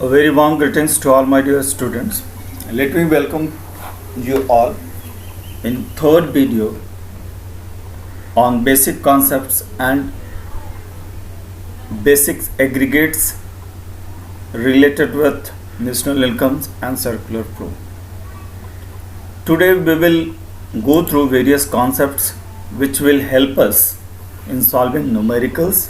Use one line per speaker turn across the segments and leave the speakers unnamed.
A very warm greetings to all my dear students. Let me welcome you all in third video on basic concepts and basic aggregates related with national incomes and circular flow. Today we will go through various concepts which will help us in solving numericals,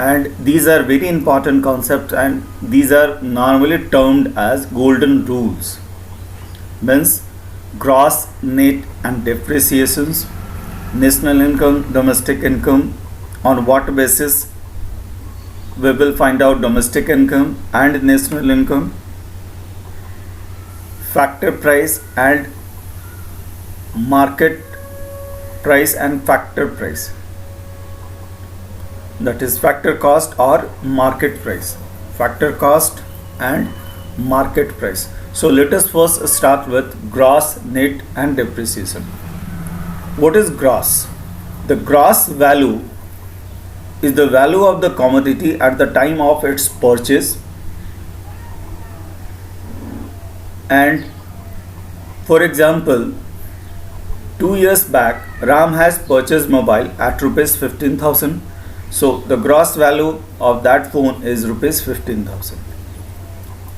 and these are very important concepts, and these are normally termed as golden rules. Means gross, net and depreciations, national income, domestic income, on what basis we will find out domestic income and national income, factor price and market price and factor price, that is factor cost or market price, factor cost and market price. So let us first start with gross, net and depreciation. What is gross? The gross value is the value of the commodity at the time of its purchase, and for example, 2 years back Ram has purchased mobile at rupees 15,000. So the gross value of that phone is rupees 15,000.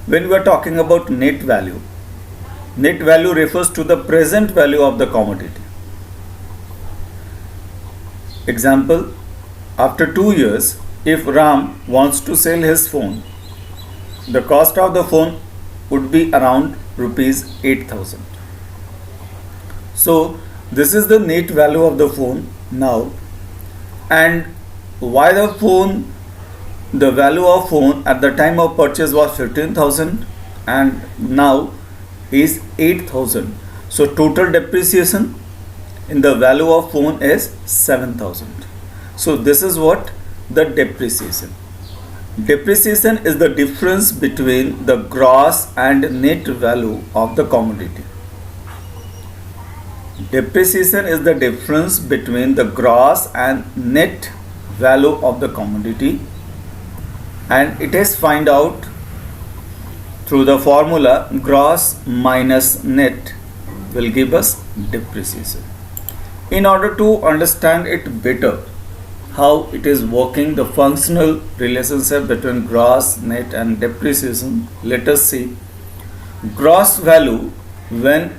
When we are talking about net value refers to the present value of the commodity. Example, after 2 years, if Ram wants to sell his phone, the cost of the phone would be around rupees 8,000. So this is the net value of the phone now. And why the value of phone at the time of purchase was 15,000 and now is 8,000. So total depreciation in the value of phone is 7,000. So this is what the depreciation. Depreciation is the difference between the gross and net value of the commodity. Depreciation is the difference between the gross and net value of the commodity, and it is find out through the formula gross minus net will give us depreciation. In order to understand it better, how it is working, the functional relationship between gross, net and depreciation, let us see. Gross value, when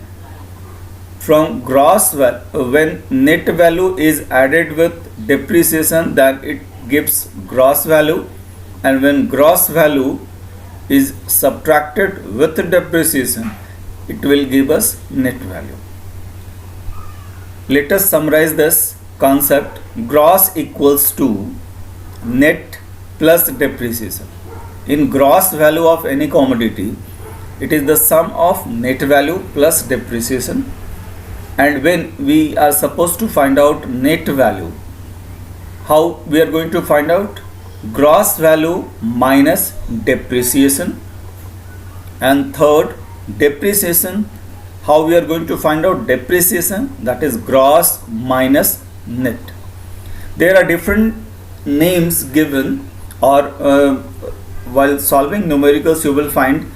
net value is added with depreciation, then it gives gross value, and when gross value is subtracted with depreciation, it will give us net value. Let us summarize this concept. Gross equals to net plus depreciation. In gross value of any commodity, it is the sum of net value plus depreciation. And when we are supposed to find out net value, how we are going to find out? Gross value minus depreciation. And third, depreciation. How we are going to find out depreciation? That is gross minus net. There are different names given, or while solving numericals you will find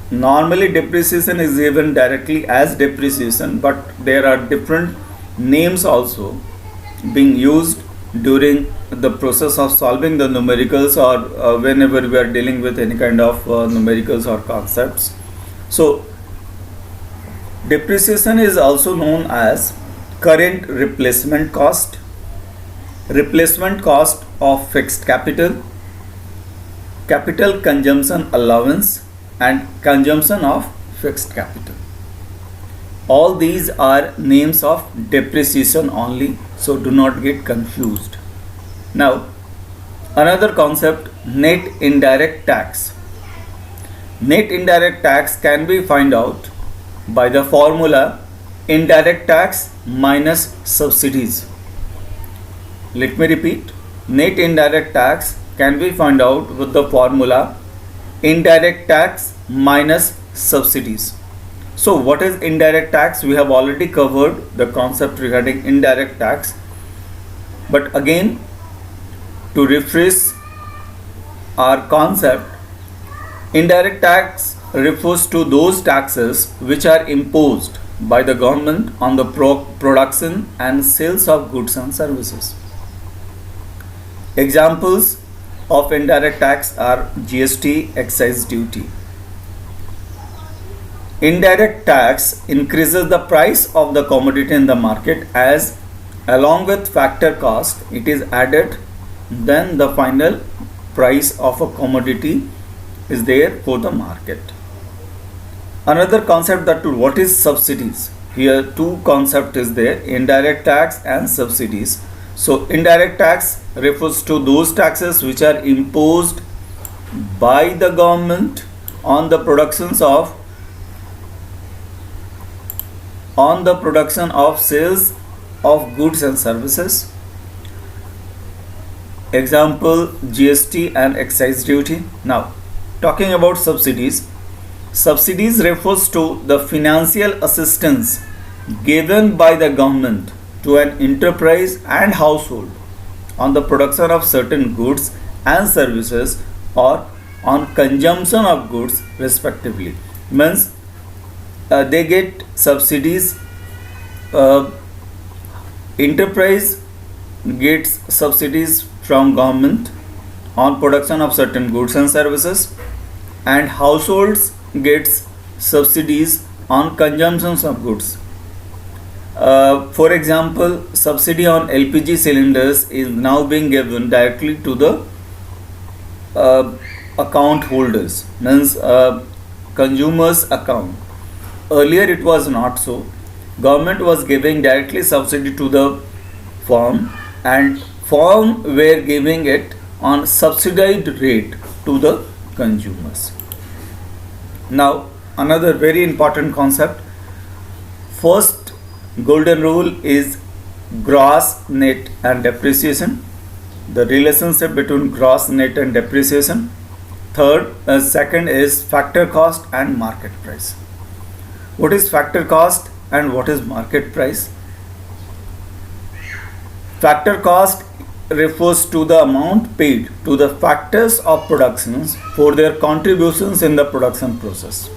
normally depreciation is given directly as depreciation, but there are different names also being used during the process of solving the numericals, or whenever we are dealing with any kind of numericals or concepts. So depreciation is also known as current replacement cost of fixed capital, capital consumption allowance and consumption of fixed capital. All these are names of depreciation only, so do not get confused. Now, another concept, net indirect tax. Net indirect tax can be found out by the formula indirect tax minus subsidies. Let me repeat, net indirect tax can be found out with the formula indirect tax minus subsidies. So what is indirect tax? We have already covered the concept regarding indirect tax, but again to refresh our concept, indirect tax refers to those taxes which are imposed by the government on the production and sales of goods and services. Examples of indirect tax are GST, excise duty. Indirect tax increases the price of the commodity in the market as along with factor cost it is added, then the final price of a commodity is there for the market. Another concept, that what is subsidies? Here two concept is there, indirect tax and subsidies. So indirect tax refers to those taxes which are imposed by the government on the production of sales of goods and services. Example, GST and excise duty. Now, talking about subsidies. Subsidies refers to the financial assistance given by the government to an enterprise and household on the production of certain goods and services or on consumption of goods respectively. Means they get subsidies, enterprise gets subsidies from government on production of certain goods and services, and households gets subsidies on consumptions of goods. For example, subsidy on LPG cylinders is now being given directly to the account holders, means consumers account. Earlier it was not so. Government was giving directly subsidy to the firm, and firm were giving it on subsidized rate to the consumers. Now another very important concept, first golden rule is gross, net and depreciation, the relationship between gross, net and depreciation. Second is factor cost and market price. What is factor cost and what is market price? Factor cost refers to the amount paid to the factors of productions for their contributions in the production process.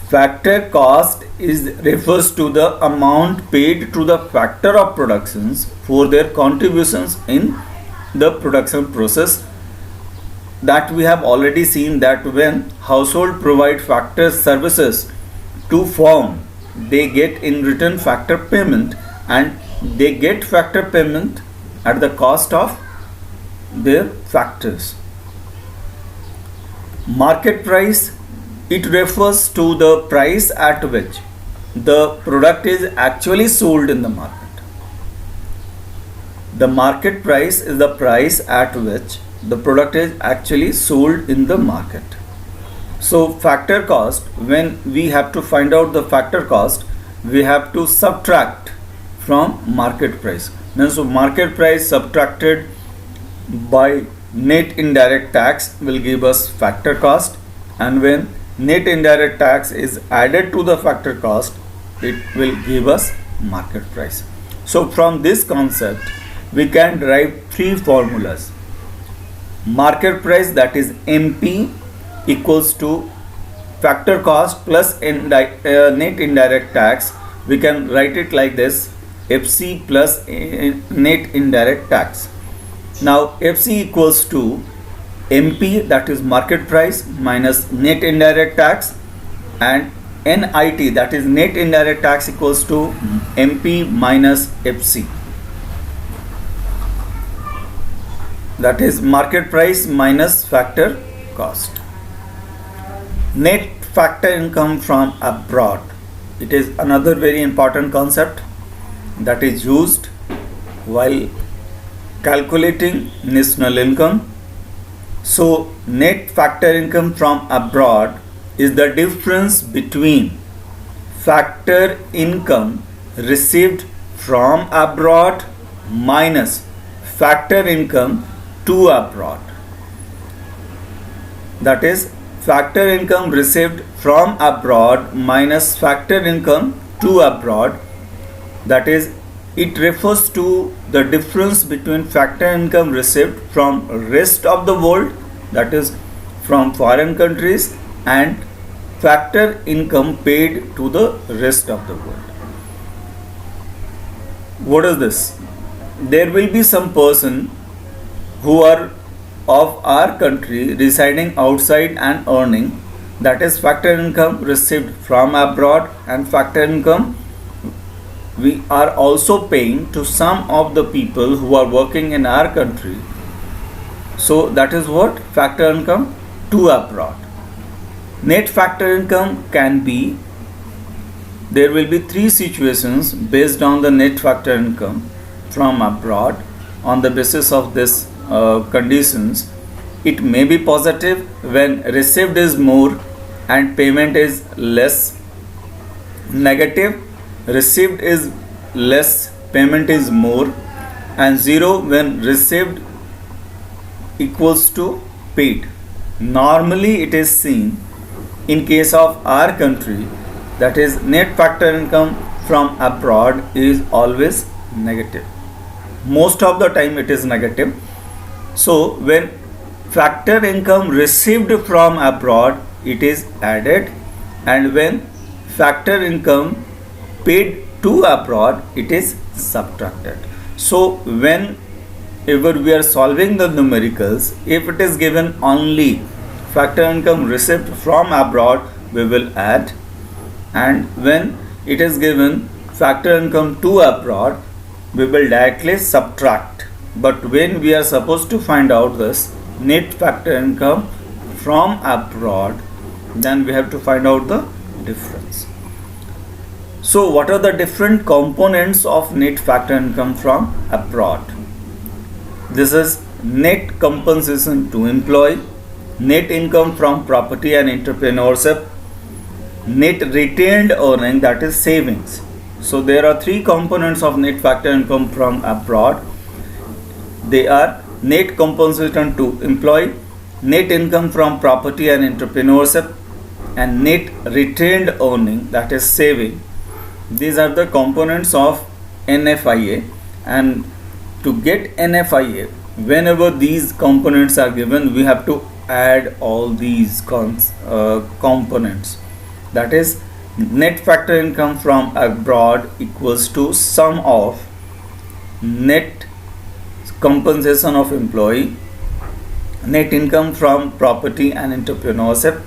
Factor cost refers to the amount paid to the factor of productions for their contributions in the production process. That we have already seen that when household provide factor services to firm, they get in return factor payment, and they get factor payment at the cost of their factors. Market price, it refers to the price at which the product is actually sold in the market. The market price is the price at which the product is actually sold in the market. So factor cost, when we have to find out the factor cost, we have to subtract from market price. Now, so market price subtracted by net indirect tax will give us factor cost, and when net indirect tax is added to the factor cost, it will give us market price. So from this concept we can derive three formulas. Market price, that is MP, equals to factor cost plus net indirect tax. We can write it like this, FC plus net indirect tax. Now FC equals to MP, that is market price, minus net indirect tax, and NIT, that is net indirect tax, equals to MP minus FC, that is market price minus factor cost. Net factor income from abroad, it is another very important concept that is used while calculating national income. So net factor income from abroad is the difference between factor income received from abroad minus factor income to abroad. That is factor income received from abroad minus factor income to abroad, that is It refers to the difference between factor income received from rest of the world, that is from foreign countries, and factor income paid to the rest of the world. What is this? There will be some person who are of our country residing outside and earning, that is factor income received from abroad, and factor income we are also paying to some of the people who are working in our country. So that is what factor income to abroad. Net factor income can be, there will be three situations based on the net factor income from abroad. On the basis of this conditions, it may be positive when received is more and payment is less. Negative, received is less, payment is more. And zero, when received equals to paid. Normally it is seen in case of our country, that is net factor income from abroad is always negative. Most of the time it is negative. So when factor income received from abroad, it is added, and when factor income paid to abroad, it is subtracted. So whenever we are solving the numericals, if it is given only factor income received from abroad, we will add, and when it is given factor income to abroad, we will directly subtract. But when we are supposed to find out this net factor income from abroad, then we have to find out the difference. So what are the different components of net factor income from abroad? This is net compensation to employee, net income from property and entrepreneurship, net retained earning, that is savings. So there are three components of net factor income from abroad. They are net compensation to employee, net income from property and entrepreneurship, and net retained earning, that is saving. These are the components of NFIA, and to get NFIA, whenever these components are given, we have to add all these components. That is, net factor income from abroad equals to sum of net compensation of employee, net income from property and entrepreneurship,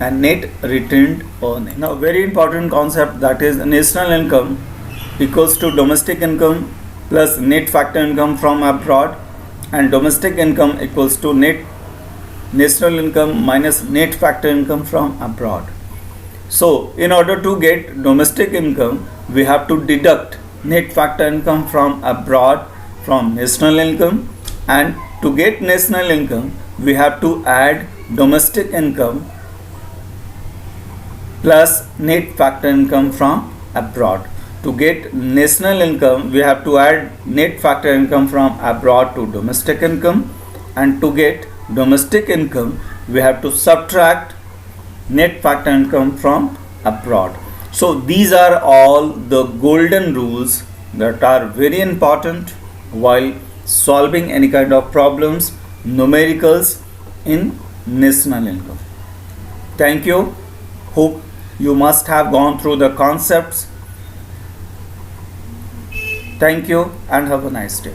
and net retained earning. Now very important concept, that is national income equals to domestic income plus net factor income from abroad, and domestic income equals to net national income minus net factor income from abroad. So in order to get domestic income, we have to deduct net factor income from abroad from national income, and to get national income, we have to add domestic income plus net factor income from abroad. To get national income, we have to add net factor income from abroad to domestic income, and to get domestic income, we have to subtract net factor income from abroad. So these are all the golden rules that are very important while solving any kind of problems, numericals in national income. Thank you. Hope you must have gone through the concepts. Thank you and have a nice day.